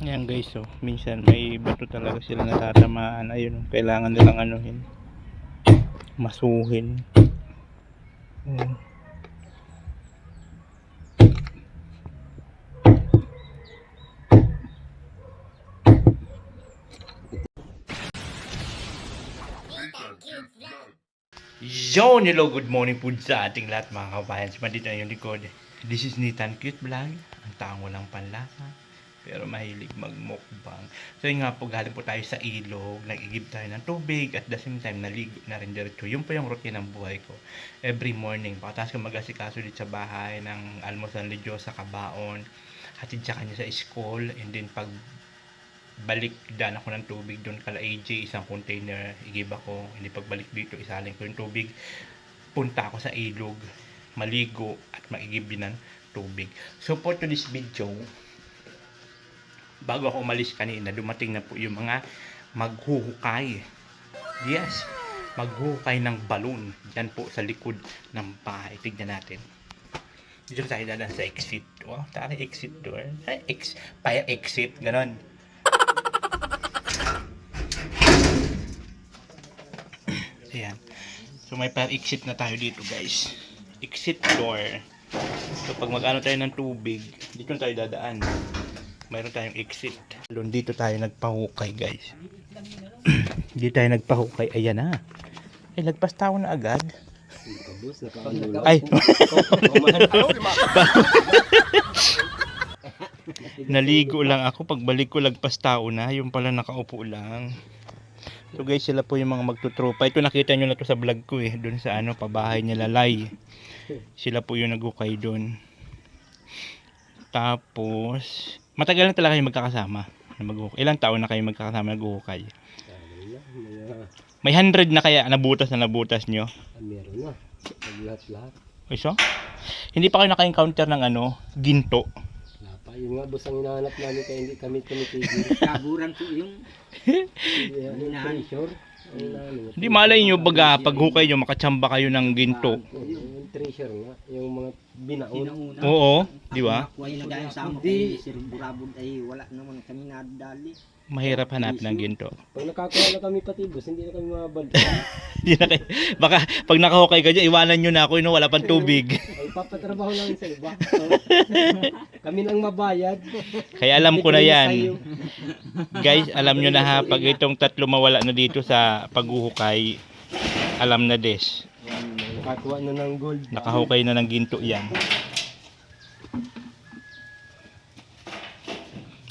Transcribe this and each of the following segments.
Ayan guys, so minsan may bato talaga sila natatamaan. Ayun, kailangan nilang anuhin, masuhin. Ayan. Yo, hello, good morning po sa ating lahat mga kabayan. Dito na yung likod. This is Nathan Cute Vlog. Ang taong walang panlasa, pero mahilig magmukbang. So yun nga po, galing po tayo sa ilog. Nag-igib tayo ng tubig at the same time naligo na rin diretso. Yun po yung routine ng buhay ko. Every morning, pagkatapos ko mag-asikaso dito sa bahay ng almusal ni Diyos sa kabaon, hatid sa kanya sa school, and then pag balik daan ako ng tubig doon kala AJ, isang container igib ako, hindi pagbalik dito isaling ko yung tubig, punta ako sa ilog, maligo at maigib din ng tubig. So for today's video, bago ako umalis kanina, dumating na po yung mga maghuhukay. Yes, maghuhukay ng balon dyan po sa likod ng bahay. Tignan natin. Dito tayo dadaan sa exit. Wow, tara, exit door. Fire exit, ganon. Ayan. So may fire exit na tayo dito guys. Exit door. So pag mag-ano tayo ng tubig, dito tayo dadaan. Mayroon tayong exit. Dito tayo nagpahukay guys. Dito tayo nagpahukay. Ayan na. Ay, lagpas tao na agad. Ay. Naligo lang ako. Pagbalik ko lagpas tao na. Yung pala nakaupo lang. So guys, sila po yung mga magtutropa. Ito nakita nyo na to sa vlog ko eh. Doon sa ano, pabahay nila Lai. Sila po yung naghukay doon. Tapos matagal na talaga kayo magkakasama na mag-hukay. Ilang taon na kayo magkakasama nag-hukay? May 100 na kaya nabutas nyo? Meron na. Lahat-lahat. Okay, so? Hindi pa kayo naka-encounter ng ano, ginto? Wala pa. Yung nga boss ang hinahanap namin kaya hindi kami tumitigil. Kaburan po yung Treasure. Hindi malay nyo baga pag hukay nyo makatsamba kayo ng ginto. Yung treasure nga. Yung mga binaon. sinauna. Oo, di ba? Nakuha yung nagayang sa mo kay Sir Burabod ay wala naman kami nadali. Mahirap hanap ng ginto. Pag nakakuha na kami pati boss, hindi na kami mabalik. Hindi na kayo, baka pag nakahukay ka dyan, iwanan nyo na ako, wala pang tubig. Ay papatrabaho namin sa iba. Kami nang mabayad. Kaya alam ko na yan. Guys, alam nyo na ha, pag itong tatlo mawala na dito sa paghuhukay, alam na des. Nakakuha na ng gold. Nakahukay na ng ginto yan.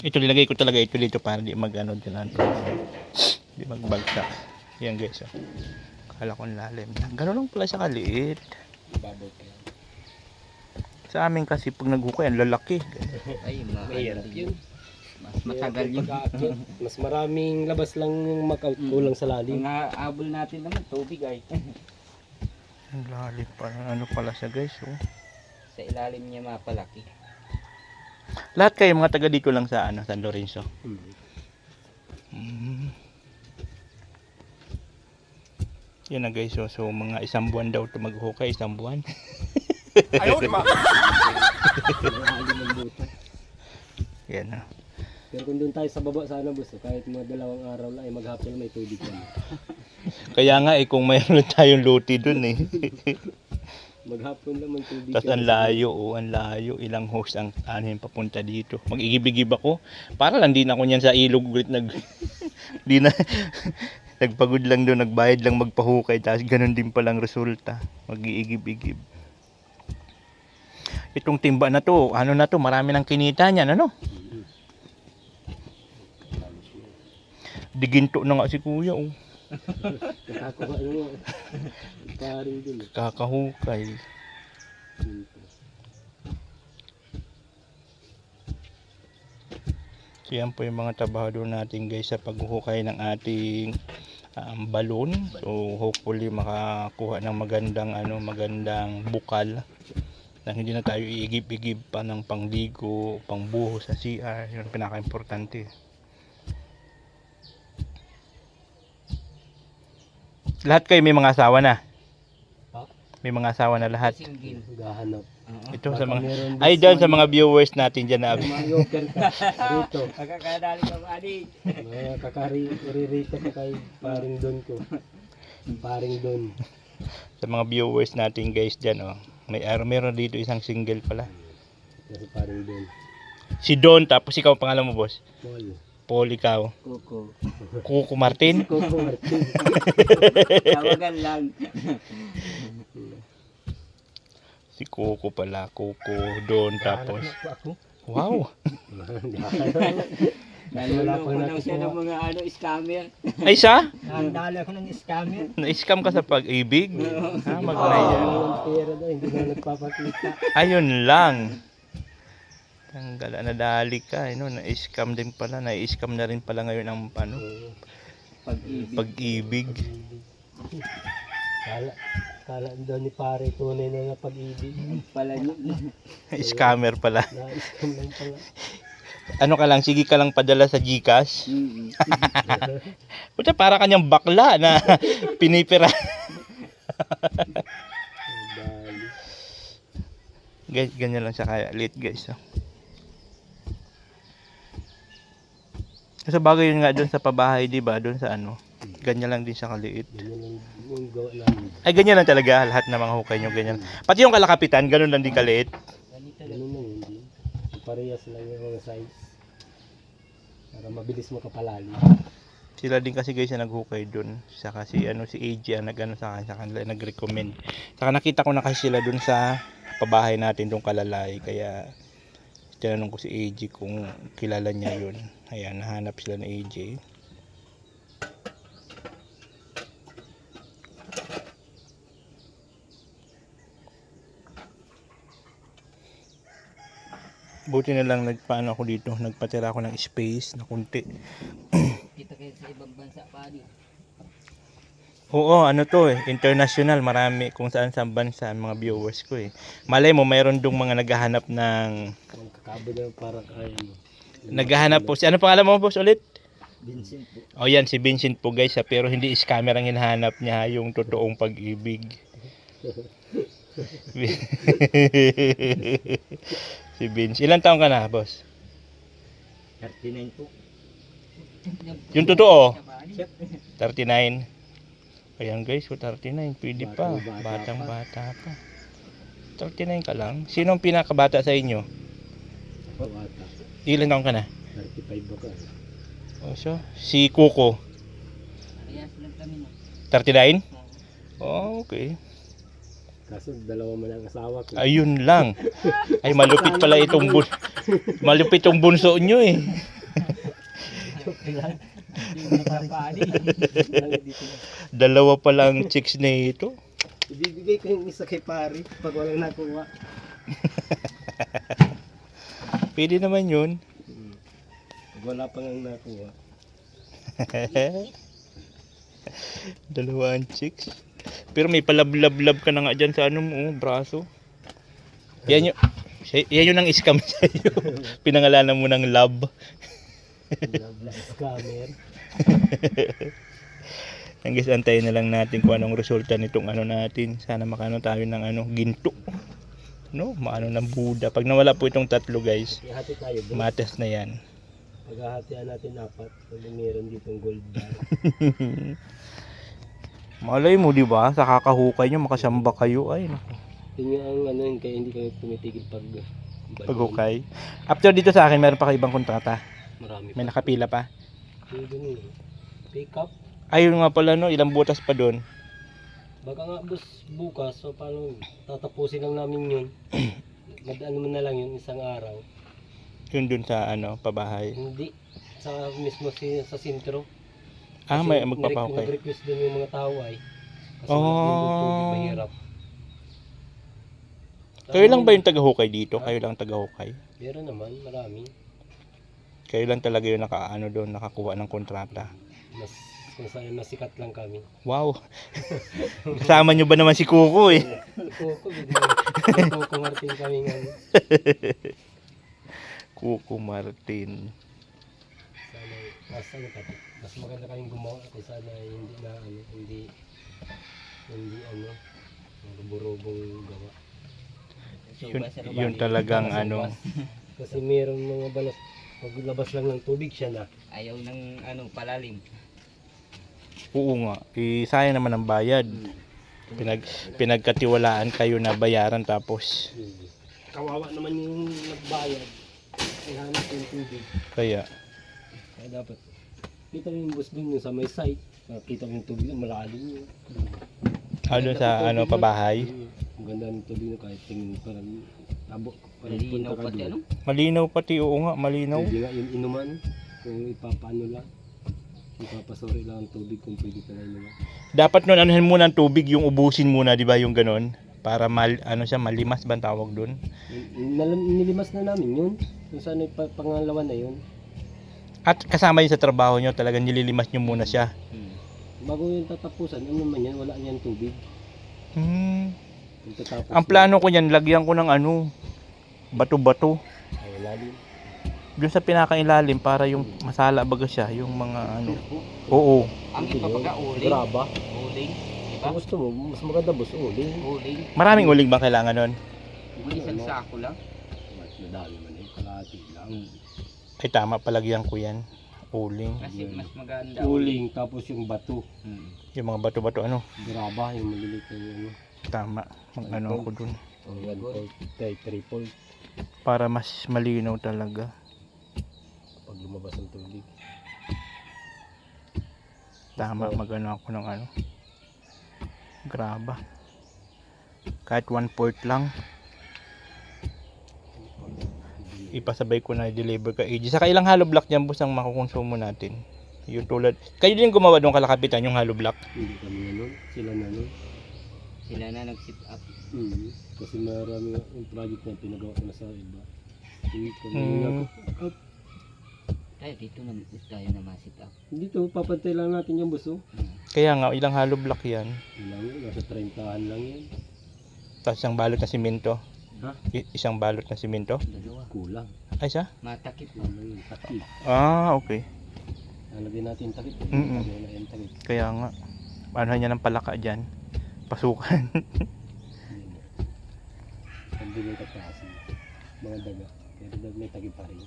Ito nilagay ko talaga ito dito para di mag-ano din natin. Di magbagsak. Yan guys. Oh. Kala ko lalim. Ganun lang pala siya kaliit. Sa amin kasi pag naghukay, ang lalaki. Ay, mahal Yun. Mas matagal yun. Mas maraming labas lang yung kulang sa lalim. Mga abol natin naman, tubig ay. Ang lalim pala. Ano pala siya guys. Oh. Sa ilalim niya mapalaki. Lahat kayo mga taga dito lang sa ano, San Lorenzo. Yan na guys. So mga isang buwan daw ito maghukay. Isang buwan. Ayaw di ba? Yan na. Pero kung doon tayo sa baba sana boss, kahit mga 2 araw lang ay maghapon may tubig kami. Kaya nga eh, kung mayroon tayong luti dun eh. Maghapon lang may tubig. Tapos ang layo, oh, ang layo. Ilang host ang anin papunta dito. Mag-igib-igib ako. Para lang din ako niyan sa ilog ulit di na nagpagod lang doon, nagbayad lang magpahukay. Tapos ganun din palang resulta. Mag-iigib-igib. Itong timba na to, ano na to, marami nang kinita niyan, ano? Diginto na nga si kuya, oh. Nakakuha yun. Paring din. Kakahukay. So yan po yung mga trabahador natin guys sa paghuhukay ng ating balon. So hopefully makakuha ng magandang bukal. Na hindi na tayo iigib-igib pa ng pangligo, pangbuho sa CR. Yun ang pinaka-importante. Lahat kayo may mga asawa na? Ha? May mga asawa na lahat? Single. Gahanap. Ito sa Baka mga meron ay dyan sa mga viewers natin dyan na mga yoker ka rito. Pagkakadali ka ani. Mga rito ka kay paring don ko. Paring don. sa mga viewers natin guys dyan oh. Meron dito isang single pala. Kasi paring don. Si Don, tapos ikaw ang pangalan mo boss? Paul. Paul ikaw. Kuko. Kuko Martin. Coco Martin. Tawagan lang. Si Kuko pala. Kuko, Don, tapos. Ako. Wow. Naluloko daw siya ng mga scammer. Ay siya? Nandali ako ng scammer. Na-scam ka sa pag-ibig? Ha, maglayan. Ang pera daw, hindi na nagpapakita. Ayun lang. Tanggal, nadali ka. No? Na-scam din pala. Na-scam na rin pala ngayon ang ano, Pag-ibig. pag-ibig. Kala daw ni pare tunay na pag-ibig. Pala niyo. Scammer pala. Na-scam lang pala. Ano ka lang, sige ka lang padala sa GCash. Puta, para kanyang bakla na pinipira. Dali. Guys, ganyan lang siya kaya. Late guys. Oh. Sa bagay yun nga doon sa pabahay, di ba? Doon sa ano. Ganyan lang din siya kaliit. Ganyan lang yung gawa namin. Ay, ganyan lang talaga. Lahat ng mga hukay nyo, ganyan. Pati yung kalakapitan, ganun lang din kaliit. Ganun lang hindi. Parehas lang yung mga size. Para mabilis makapalali. Sila din kasi guys na naghukay doon. Saka si ano si AJ ang nag-ano sa kanila, nag-recommend. Saka nakita ko na kasi sila doon sa pabahay natin doon kalalay. Kaya tinanong ko si AJ kung kilala niya yun. Ayan, nahanap sila ng AJ. Buti na lang nagpaano ako dito, nagpatira ako ng space na kunti. Kita kayo sa ibang bansa pa di. Oo, ano to eh, international, marami kung saan sa bansa ang mga viewers ko eh. Malay mo, mayroon dong mga naghahanap ng, Ang kakabo na para kaya mo. naghahanap po, si ano pangalan mo boss ulit? Vincent po. O yan, si Vincent po guys ha, pero hindi scammer ang hinahanap niya, yung totoong pag-ibig. Si Vince, ilang taon ka na boss? 39 po. Yung totoo? 39. Ayan guys, so 39, pwede pa. Batang bata pa. 39 ka lang. Sino ang pinakabata sa inyo? Ako ata. Ilan taon ka na? 35 ba ka? Oh, so, si Kuko, Parehas lang kami na. 39? Oh, okay. Kaso dalawa man ang asawa ko. Ayun lang. Ay, malupit pala itong malupit itong bunso nyo eh. Hindi nakapani. Dalawa pala ang chicks na ito. Ibibigay ko yung isa kay pare pag walang nakuha. Pwede naman yun. Pag wala pang ang nakuha. Dalawa ang chicks. Pero may palablab-lab ka na nga dyan sa ano mo, braso. Yan yun ang scam sa'yo. Pinangalanan mo ng love. Scammer. Ang guys, antayin na lang natin kung anong resulta nitong ano natin. Sana makano tayo ng ano, ginto. No, maano ng Buddha. Pag nawala po itong tatlo guys, Ihati tayo bro. matas na yan. Paghahatian natin apat. Pag meron ditong gold bar. Malay mo, di ba? Sa kakahukay nyo, makasamba kayo. Ay, naku. Yun yung ang ano yun, kaya hindi kami tumitigil Paghukay. After dito sa akin, meron pa kayo ibang kontrata. Marami May pa. nakapila pa. Yung dun eh. Pick up. Ayun nga pala, no? Ilang butas pa doon. Baka nga bukas, so paano tatapusin lang namin yun. Madaan mo na lang yun isang araw. Yun dun sa ano, pabahay. Hindi. Sa mismo sa sintro. Ah, may magpapahukay. Nag-request din yung mga tao ay. Kasi Oh. yung tubig mahirap. Kayo lang ba yung tagahukay dito? Kayo lang tagahukay? Meron naman, marami. Kayo lang talaga yung nakaano doon, nakakuha ng kontrata. Mas kung saan masikat lang kami. Wow. Kasama nyo ba naman si Kuko eh? Kuko, bigla. Kuko Martin kami ngayon. Kuko Martin. Sana, mas maganda kaming gumawa kasi sana hindi na ano, hindi ano, rubong gawa. Yun talagang ano. Kasi meron mga balas, paglabas lang ng tubig siya na. Ayaw ng palalim. Oo nga. Sayang naman ang bayad. Pinagkatiwalaan kayo na bayaran tapos Kawawa naman yung nagbayad. Ay hanap yung tubig. kaya Kaya dapat, kita mo yung busbing nyo sa may site. Kita mo yung tubig na malalim yun. ano sa ano pabahay. Ang ganda ng tubig na kahit tingin parang tabo. Parang Malinaw punta ka pati doon. Malinaw pati, oo nga, malinaw. Hindi nga yung inuman. Kung ipapaano lang. Ipapasori lang ang tubig kung pwede talaga nila. Dapat nun anuhin muna ang tubig, yung ubusin muna, di ba, yung ganon? Para ano siya, malimas ba ang tawag dun? Nilimas na namin yun. Kung saan yung pangalawa na yun. At kasama yun sa trabaho nyo, talagang nililimas nyo muna siya. Bago yung tatapusan, ano naman yan, wala niyan tubig. Yung tatapos Ang plano ko yan, lagyan ko ng ano, bato-bato. ay lalim. Doon sa pinakailalim para yung masala baga siya, yung mga ano. Oo. Ang ipapaga uling. Graba. Uling. Kung gusto mo, mas maganda boss, uling. Uling. Maraming uling bang kailangan nun? Isang sako lang. Mas madami man eh, kalahati lang. Ay tama, palagyan ko yan. Uling. Kasi mas maganda. Uling, tapos yung bato. Yung mga bato-bato ano. Graba, yung maliliit na yung ano. Tama. Ano ako dun. Ang 1.3 Para mas malinaw talaga. pag lumabas ang tubig. Tama, magano ako ng ano. Graba. Kahit 1/4 lang. Ipasabay ko na i-deliver ka AJ. Saka ilang hollow block niyan boss ang makukonsumo natin. Yung tulad. Kayo din gumawa doon kalakapitan yung hollow block. Hindi kami na nun, sila na nun. Sila na nag-sit up. Kasi marami nga yung project na pinagawa ko na sa iba. Hindi kami up. Tayo dito na tayo na ma-sit up. Dito, papantay lang natin yung buso. Kaya nga ilang hollow block yan. Ilang yun, nasa 30 lang yan. Tapos isang balot na simento. Ha? Isang balot na simento. Dalawa. Kulang. Ay siya? Matakip mo. Ano yun, takip. Okay. Nalagyan natin takip. Mm-mm. Lagyan na yung takip. Kaya nga. Ano niya ng palaka dyan. Pasukan. Hindi yung kaklase. Mga daga. Pero may takip pa rin.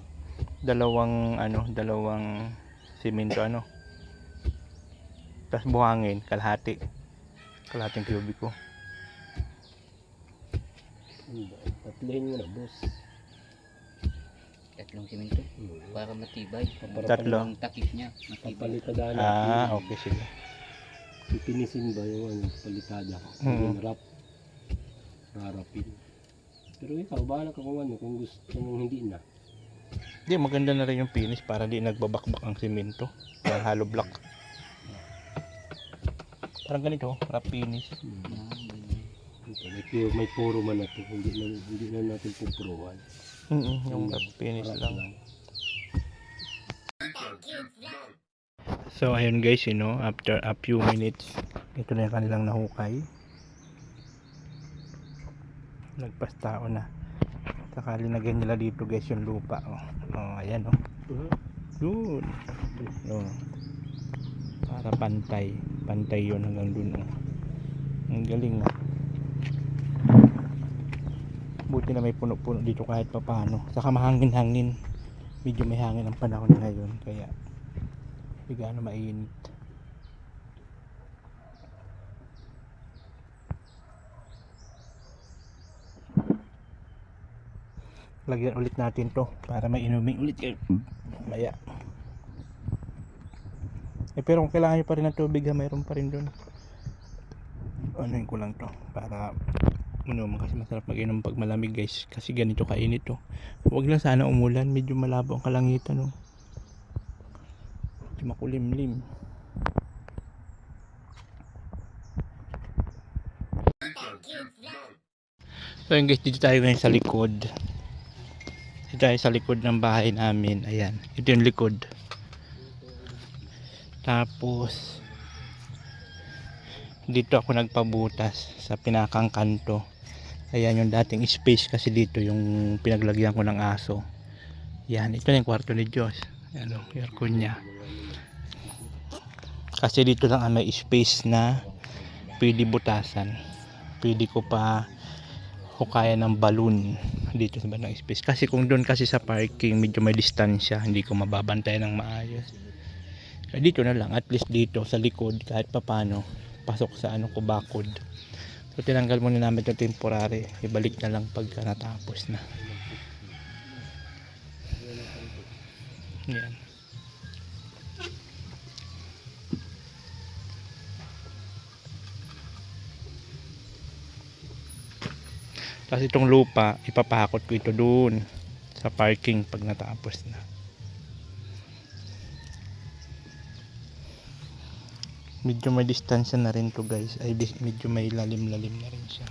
dalawang simento ano. Tapos buhangin, kalahating kubiko. Tatlihin mo na, boss. Tatlong simento. Para matibay. Tatlo. Ang takip niya. Matibay. Papalitadaan natin. Okay sige. Pipinisin ba yung ano, palitada? Yung wrap. Rarapin. Pero ikaw, bahala ka kung ano, kung gusto mong hindi na. Hindi, maganda na rin yung finish para di nagbabakbak ang simento. Yung hollow block. Parang ganito, wrap finish. Ito, may puro man na ito. Hindi na natin pupuruan. Yung wrap finish Wrap lang. So ayun guys, after a few minutes, ito na yung kanilang nahukay. Nagpastao na. Saka linagyan nila dito guys yung lupa. Ayan Yun. Para pantay yun hanggang dun. Ang galing na. Buti na may puno-puno dito kahit papaano. Saka mahangin-hangin. Medyo may hangin ang panahon ngayon kaya bigla na mainit. Lagyan ulit natin to para may inuming ulit kayo maya. Pero kung kailangan nyo pa rin ng tubig mayroon pa rin dun. Anuhin ko lang to para kasi masarap mag-inom pag malamig guys kasi ganito kainit to. Huwag lang sana umulan, medyo malabo ang kalangitan makulimlim. So yun guys, dito tayo ngayon sa likod. Dito tayo sa likod ng bahay namin. Ayan, ito yung likod. Tapos dito ako nagpabutas sa pinakang kanto. Ayan yung dating space kasi dito yung pinaglagyan ko ng aso. Yan, ito na yung kwarto ni Diyos. Ayan yung aircon niya. Kasi dito lang may space na pwede butasan. Pwede ko pa hukayan ng balloon dito sa bandang space. Kasi kung doon kasi sa parking medyo may distansya, hindi ko mababantayan ng maayos. Kaya dito na lang, at least dito sa likod kahit papano pasok sa ko bakod. So tinanggal muna namin ito temporary, ibalik na lang pagka natapos na. Yan. Kasi itong lupa, ipapahakot ko ito doon sa parking pag natapos na. Medyo may distansya na rin to guys. Ay, medyo may lalim-lalim na rin siya.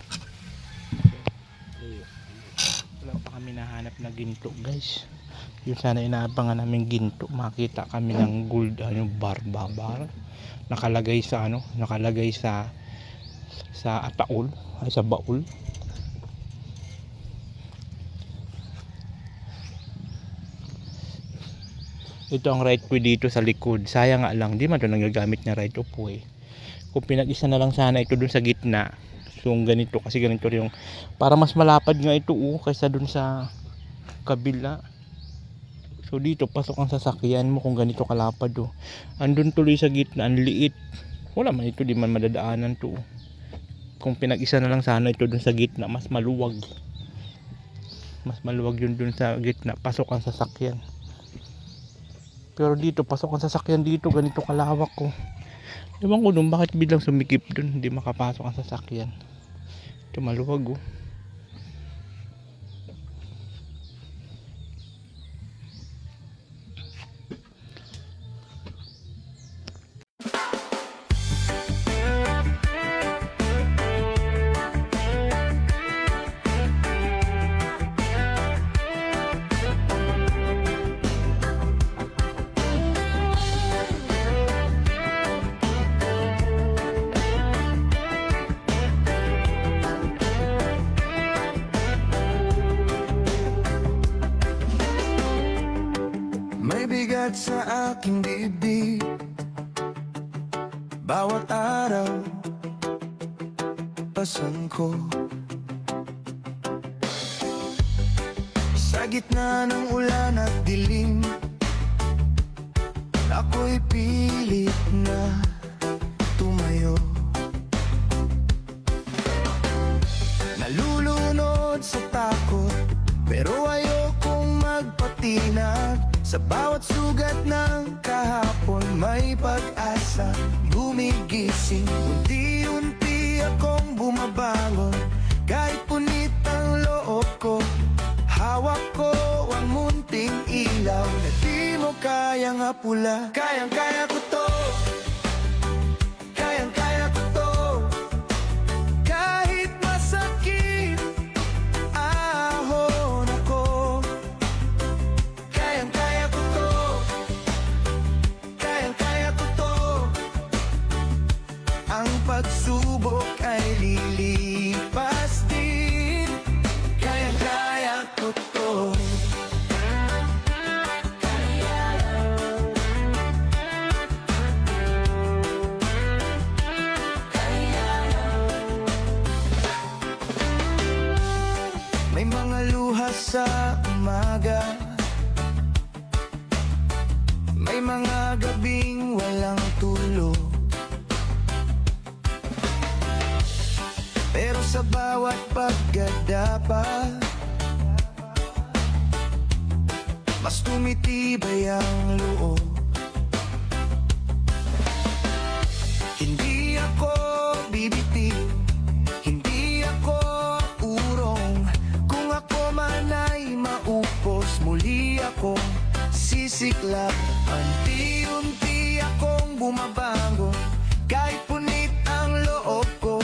Wala pa kami nahanap na ginto guys. Yung sana inaabangan namin ginto. Makita kami ng gold, bar. Nakalagay sa nakalagay sa ataol, ay sa baul. Ito ang right way dito sa likod. Sayang nga lang, di man ito nagagamit na right of way. Kung pinag-isa na lang sana ito dun sa gitna. So ganito, kasi ganito yung para mas malapad nga ito kaysa dun sa kabila. So dito pasok ang sasakyan mo kung ganito kalapad andun tuloy sa gitna, ang liit. Wala man ito, di man madadaanan to. Kung pinag-isa na lang sana ito dun sa gitna, mas maluwag. Mas maluwag yun dun sa gitna, pasok ang sasakyan. Pero dito, pasok ang sasakyan dito, ganito kalawak ko. Ewan ko dun, bakit biglang sumikip dun, hindi makapasok ang sasakyan. Ito maluwag May bigat sa aking dibdib bawat araw, pasan ko sa gitna ng ulan at dilim. Ako'y pilit na tumayo, nalulunod sa takot, pero ayokong magpatinag. Sa bawat sugat ng kahapon may pag-asa gumigising. Unti-unti akong bumabangon, kahit punit ang loob ko. Hawak ko ang munting ilaw na di mo kayang apula. Kayang-kaya ko to, kayang-kaya ko to. Kahit masakit ahon ako, kayang-kaya ko to, kayang-kaya ko to. Ang pagsubok ay lilipas din, kayang-kaya ko to. May mga luha sa umaga, may mga gabing walang tulog, pero sa bawat paggadapa mas tumitibay ang loob. Hindi ako bibitin, hindi ako urong. Kung ako man ay maupos, muli akong sisiklab. Unti-unti akong bumabangon, kahit punit ang loob ko.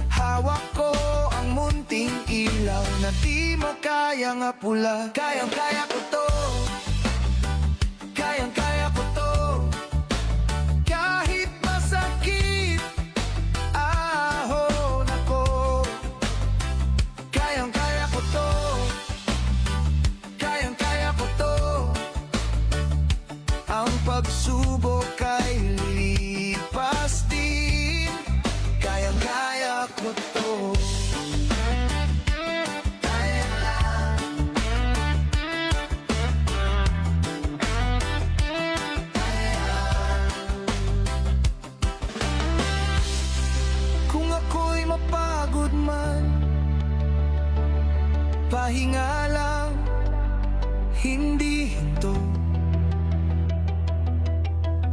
Hawak ko ang munting ilaw na di mo kayang apula. Kayang-kaya ko to, kayang-kaya ko to. Kahit masakit ahon ako, kayang-kaya ko to, kayang-kaya ko to. Ang pagsubok ay lilipas din, kayang-kaya ko to.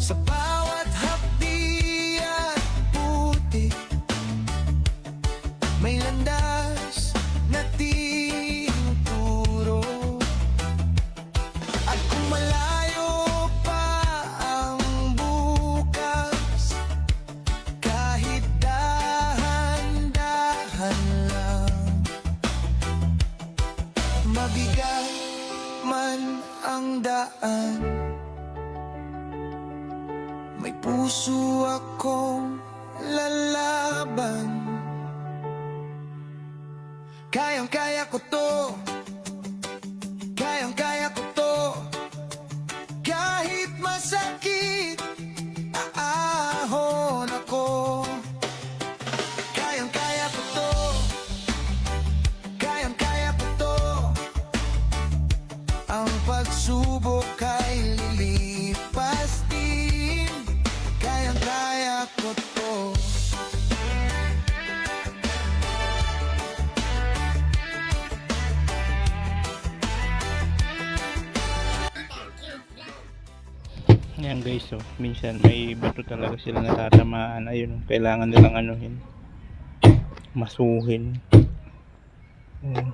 Sa bawat hapdi at putik, may landas na tinuturo. At kung malayo pa ang bukas, kahit dahan-dahan lang, mabigat man ang daan, may puso akong lalaban. Kayang-kaya ko to, kayang-kaya ko to, kahit masakit, aahon ako. Kayang-kaya ko to, kayang-kaya ko to, ang pagsubok ay lilipas din. Kayang-kaya ko to. Yan guys, so minsan may bato talaga sila natatamaan. Ayun, kailangan nilang anuhin, masuhin. Ayun.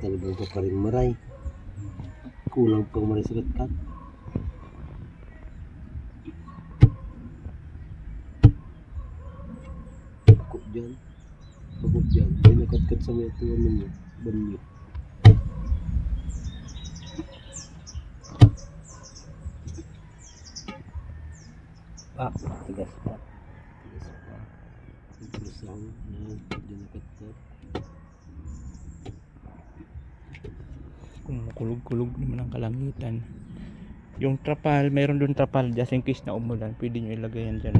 Talagang ka pa rin maray. Kulang pang maray sa katkat. Bakot dyan. Bakot dyan. May nakatkat sa may tuwan ninyo. Banyo. Tigas pa. Tigas pa. Tigas lang. Hindi nakatkat. Kumukulog-kulog naman ang kalangitan. Yung trapal, meron doon trapal just in case na umulan, pwede nyo ilagay yan dyan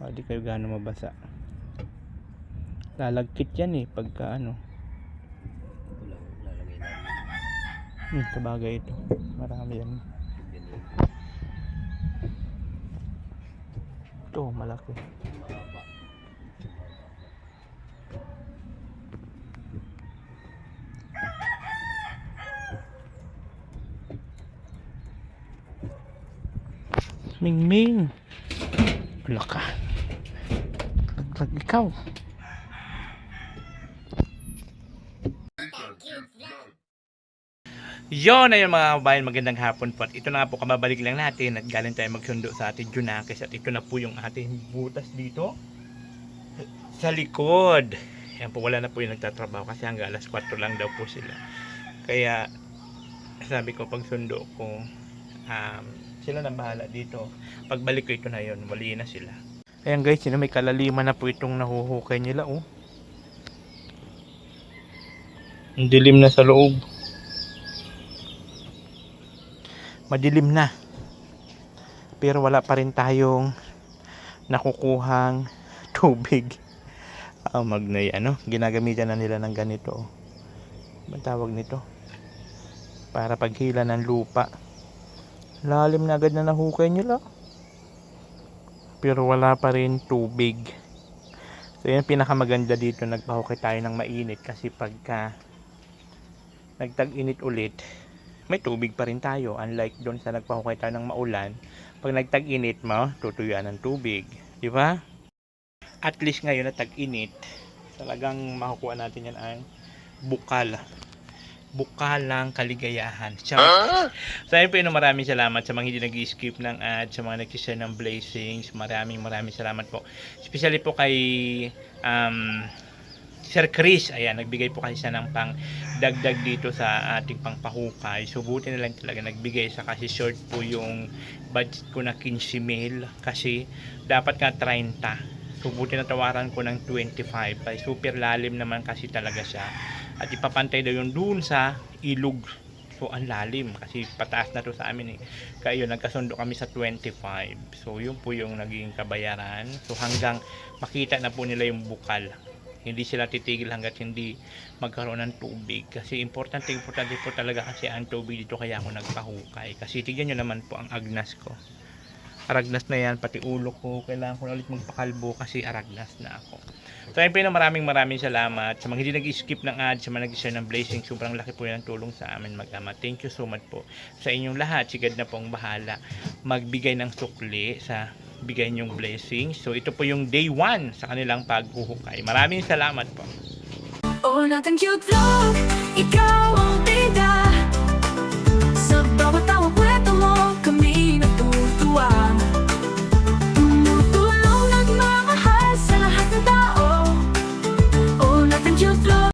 para di kayo gaano mabasa. Lalagkit yan eh pagka ano. Ito lang. Lalagay namin. Sabagay ito, marami yan. Ito malaki. Mahaba. Ming wala ka, laglag ikaw. Yon na yung mga kabayan, magandang hapon po. At ito na nga po, kamabalik lang natin at galing tayo magsundo sa ating Junakis. At ito na po yung ating butas dito sa likod. Yan po, wala na po yung nagtatrabaho kasi hanggang alas 4 lang daw po sila. Kaya sabi ko pag sundo ko, sila na bahala dito. Pagbalik ko ito na yun, wali na sila. Ayan guys, may kalaliman na po itong nahuhukay nila, oh. Ang dilim na sa loob. Madilim na. Pero wala pa rin tayong nakukuhang tubig. Ginagamitan na nila ng ganito. Ano tawag nito? Para paghila ng lupa. Lalim na agad na nahukay nila. Pero wala pa rin tubig. So yan pinakamaganda dito, nagpahukay tayo ng mainit kasi pagka nagtag-init ulit, may tubig pa rin tayo. Unlike doon sa nagpahukay tayo ng maulan, pag nagtag-init mo, tutuyuan ng tubig, di ba? At least ngayon na tag-init, talagang makukuha natin yan ang bukalang kaligayahan. So ayun po, maraming salamat sa mga hindi nag-skip ng ads, sa mga nag-share ng blessings. Maraming salamat po. Especially po kay Sir Chris, ayan, nagbigay po kasi siya ng pang dagdag dito sa ating pangpahukay. So buti na lang talaga nagbigay siya kasi short po yung budget ko na 15,000 kasi dapat nga 30. So buti na tawaran ko ng 25. Ay super lalim naman kasi talaga siya. At ipapantay daw yung dun sa ilog. So ang lalim kasi pataas na to sa amin eh. Kaya yun, nagkasundo kami sa 25. So yun po yung naging kabayaran. So hanggang makita na po nila yung bukal, hindi sila titigil hanggat hindi magkaroon ng tubig. Kasi importante po talaga kasi ang tubig dito, kaya ako nagpahukay. Kasi tignan nyo naman po ang agnas ko. Aragnas na yan, pati ulo ko. Kailangan ko na ulit magpakalbo kasi aragnas na ako. So ayun po yun, maraming salamat sa mga hindi nag-skip ng ads, sa mga nag-share ng blessing. Sobrang laki po yan ng tulong sa amin mag-ama. Thank you so much po sa inyong lahat. Si God na pong bahala magbigay ng sukli sa bigay niyong blessing. So ito po yung day 1 sa kanilang paghuhukay. Maraming salamat po. Oo natin cute vlog, ikaw ang bida.